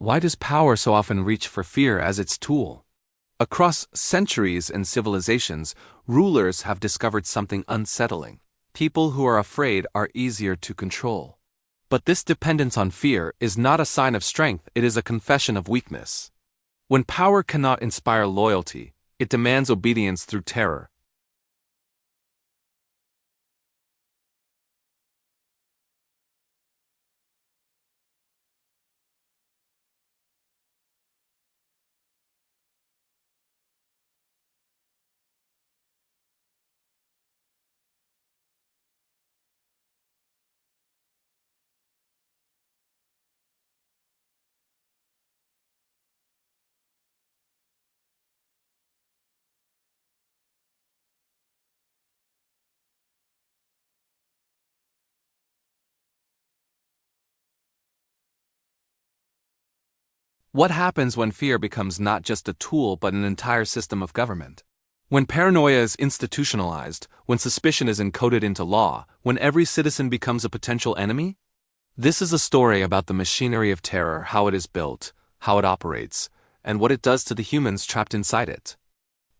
Why does power so often reach for fear as its tool? Across centuries and civilizations, rulers have discovered something unsettling. People who are afraid are easier to control. But this dependence on fear is not a sign of strength, it is a confession of weakness. When power cannot inspire loyalty, it demands obedience through terror. What happens when fear becomes not just a tool but an entire system of government? When paranoia is institutionalized, when suspicion is encoded into law, when every citizen becomes a potential enemy? This is a story about the machinery of terror, how it is built, how it operates, and what it does to the humans trapped inside it.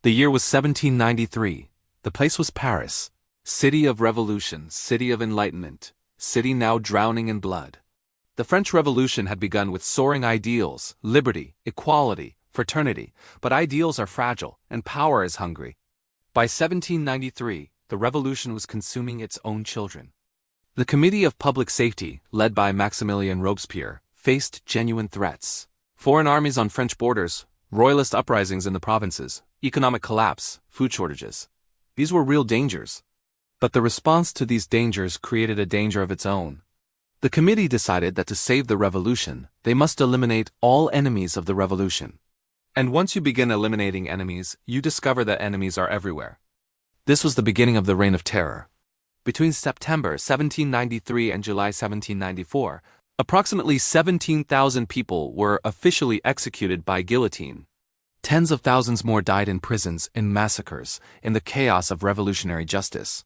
The year was 1793. The place was Paris, city of revolution, city of enlightenment, city now drowning in blood. The French Revolution had begun with soaring ideals, liberty, equality, fraternity, but ideals are fragile, and power is hungry. By 1793, the revolution was consuming its own children. The Committee of Public Safety, led by Maximilien Robespierre, faced genuine threats. Foreign armies on French borders, royalist uprisings in the provinces, economic collapse, food shortages. These were real dangers. But the response to these dangers created a danger of its own. The committee decided that to save the revolution, they must eliminate all enemies of the revolution. And once you begin eliminating enemies, you discover that enemies are everywhere. This was the beginning of the Reign of Terror. Between September 1793 and July 1794, approximately 17,000 people were officially executed by guillotine. Tens of thousands more died in prisons, in massacres, in the chaos of revolutionary justice.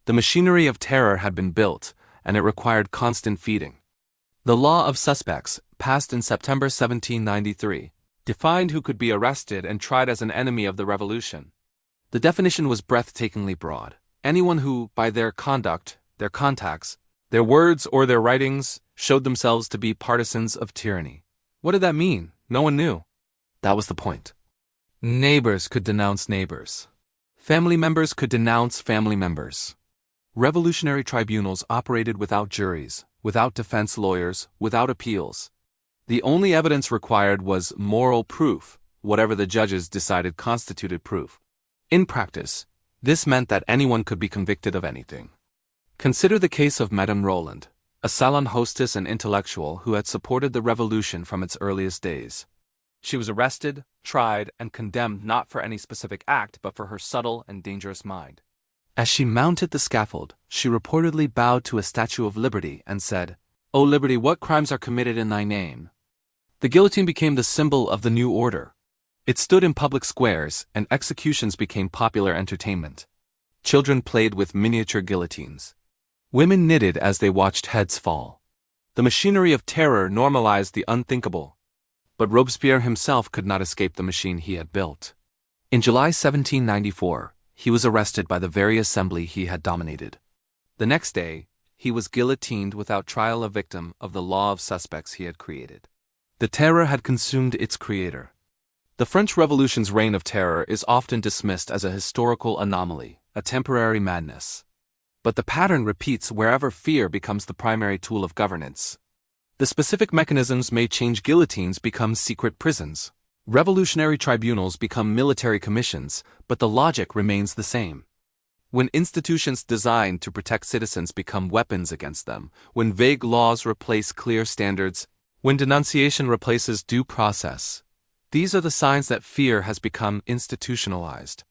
The machinery of terror had been built, and it required constant feeding. The law of suspects, passed in September 1793, defined who could be arrested and tried as an enemy of the revolution. The definition was breathtakingly broad. Anyone who, by their conduct, their contacts, their words or their writings, showed themselves to be partisans of tyranny. What did that mean? No one knew. That was the point. Neighbors could denounce neighbors. Family members could denounce family members. Revolutionary tribunals operated without juries, without defense lawyers, without appeals. The only evidence required was moral proof, whatever the judges decided constituted proof. In practice, this meant that anyone could be convicted of anything. Consider the case of Madame Roland, a salon hostess and intellectual who had supported the revolution from its earliest days. She was arrested, tried, and condemned not for any specific act but for her subtle and dangerous mind. As she mounted the scaffold, she reportedly bowed to a statue of Liberty and said, "O Liberty, what crimes are committed in thy name?" The guillotine became the symbol of the new order. It stood in public squares, and executions became popular entertainment. Children played with miniature guillotines. Women knitted as they watched heads fall. The machinery of terror normalized the unthinkable. But Robespierre himself could not escape the machine he had built. In July 1794, he was arrested by the very assembly he had dominated. The next day, he was guillotined without trial, a victim of the law of suspects he had created. The terror had consumed its creator. The French Revolution's reign of terror is often dismissed as a historical anomaly, a temporary madness. But the pattern repeats wherever fear becomes the primary tool of governance. The specific mechanisms may change. Guillotines become secret prisons. Revolutionary tribunals become military commissions, but the logic remains the same. When institutions designed to protect citizens become weapons against them, when vague laws replace clear standards, when denunciation replaces due process, these are the signs that fear has become institutionalized.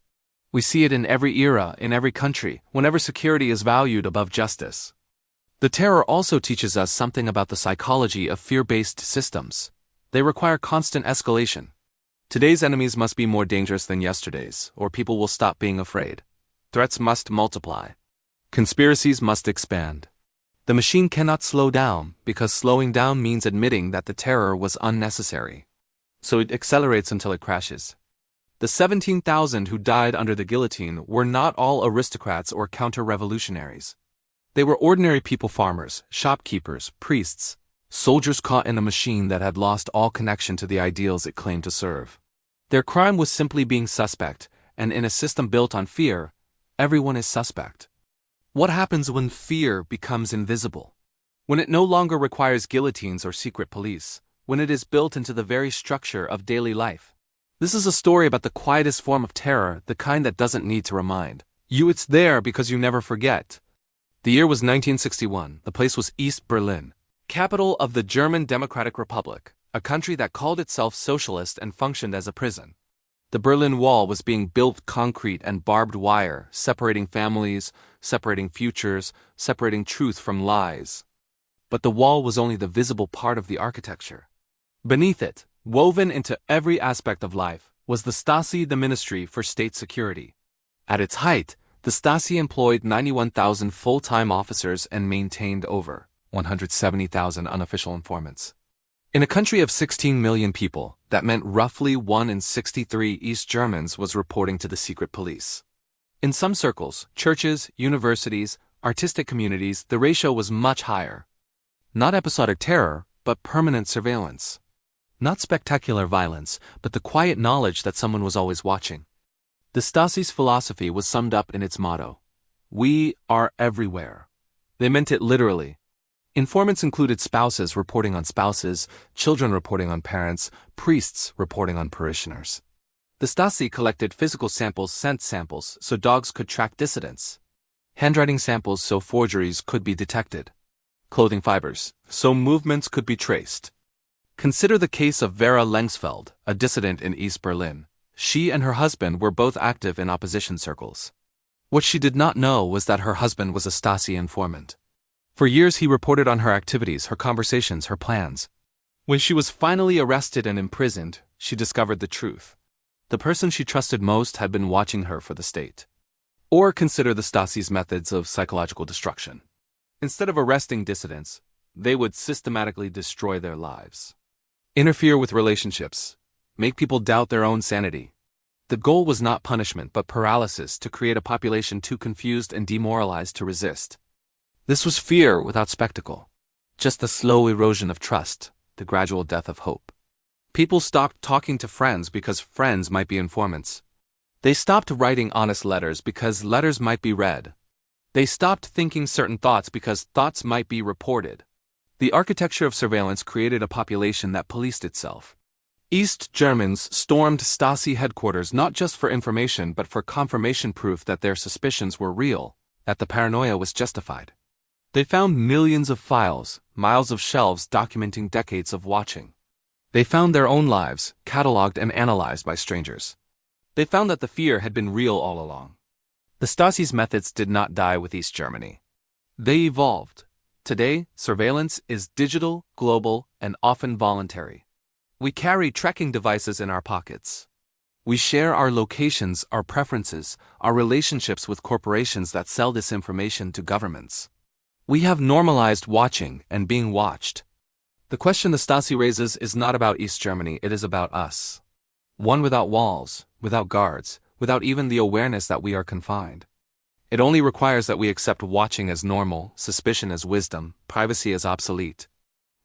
We see it in every era, in every country, whenever security is valued above justice. The terror also teaches us something about the psychology of fear-based systems. They require constant escalation. Today's enemies must be more dangerous than yesterday's, or people will stop being afraid. Threats must multiply. Conspiracies must expand. The machine cannot slow down because slowing down means admitting that the terror was unnecessary. So it accelerates until it crashes. The 17,000 who died under the guillotine were not all aristocrats or counter-revolutionaries. They were ordinary people, farmers, shopkeepers, priests, soldiers caught in a machine that had lost all connection to the ideals it claimed to serve. Their crime was simply being suspect, and in a system built on fear, everyone is suspect. What happens when fear becomes invisible? When it no longer requires guillotines or secret police, when it is built into the very structure of daily life. This is a story about the quietest form of terror, the kind that doesn't need to remind you it's there because you never forget. The year was 1961. The place was East Berlin, capital of the German Democratic Republic, a country that called itself socialist and functioned as a prison. The Berlin Wall was being built, concrete and barbed wire, separating families, separating futures, separating truth from lies. But the wall was only the visible part of the architecture. Beneath it, woven into every aspect of life, was the Stasi, the Ministry for State Security. At its height, the Stasi employed 91,000 full-time officers and maintained over 170,000 unofficial informants. In a country of 16 million people, that meant roughly 1 in 63 East Germans was reporting to the secret police. In some circles, churches, universities, artistic communities, the ratio was much higher. Not episodic terror, but permanent surveillance. Not spectacular violence, but the quiet knowledge that someone was always watching. The Stasi's philosophy was summed up in its motto: "We are everywhere." They meant it literally. Informants included spouses reporting on spouses, children reporting on parents, priests reporting on parishioners. The Stasi collected physical samples, scent samples, so dogs could track dissidents. Handwriting samples so forgeries could be detected. Clothing fibers, so movements could be traced. Consider the case of Vera Lengsfeld, a dissident in East Berlin. She and her husband were both active in opposition circles. What she did not know was that her husband was a Stasi informant. For years he reported on her activities, her conversations, her plans. When she was finally arrested and imprisoned, she discovered the truth. The person she trusted most had been watching her for the state. Or consider the Stasi's methods of psychological destruction. Instead of arresting dissidents, they would systematically destroy their lives. Interfere with relationships. Make people doubt their own sanity. The goal was not punishment but paralysis, to create a population too confused and demoralized to resist. This was fear without spectacle. Just the slow erosion of trust, the gradual death of hope. People stopped talking to friends because friends might be informants. They stopped writing honest letters because letters might be read. They stopped thinking certain thoughts because thoughts might be reported. The architecture of surveillance created a population that policed itself. East Germans stormed Stasi headquarters not just for information but for confirmation, proof that their suspicions were real, that the paranoia was justified. They found millions of files, miles of shelves documenting decades of watching. They found their own lives, cataloged and analyzed by strangers. They found that the fear had been real all along. The Stasi's methods did not die with East Germany. They evolved. Today, surveillance is digital, global, and often voluntary. We carry tracking devices in our pockets. We share our locations, our preferences, our relationships with corporations that sell this information to governments. We have normalized watching and being watched. The question the Stasi raises is not about East Germany, it is about us. One without walls, without guards, without even the awareness that we are confined. It only requires that we accept watching as normal, suspicion as wisdom, privacy as obsolete.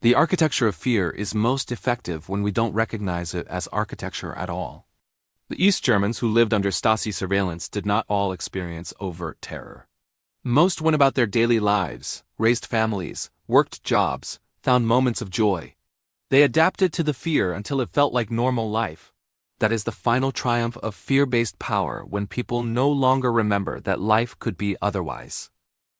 The architecture of fear is most effective when we don't recognize it as architecture at all. The East Germans who lived under Stasi surveillance did not all experience overt terror. Most went about their daily lives, raised families, worked jobs, found moments of joy. They adapted to the fear until it felt like normal life. That is the final triumph of fear-based power, when people no longer remember that life could be otherwise.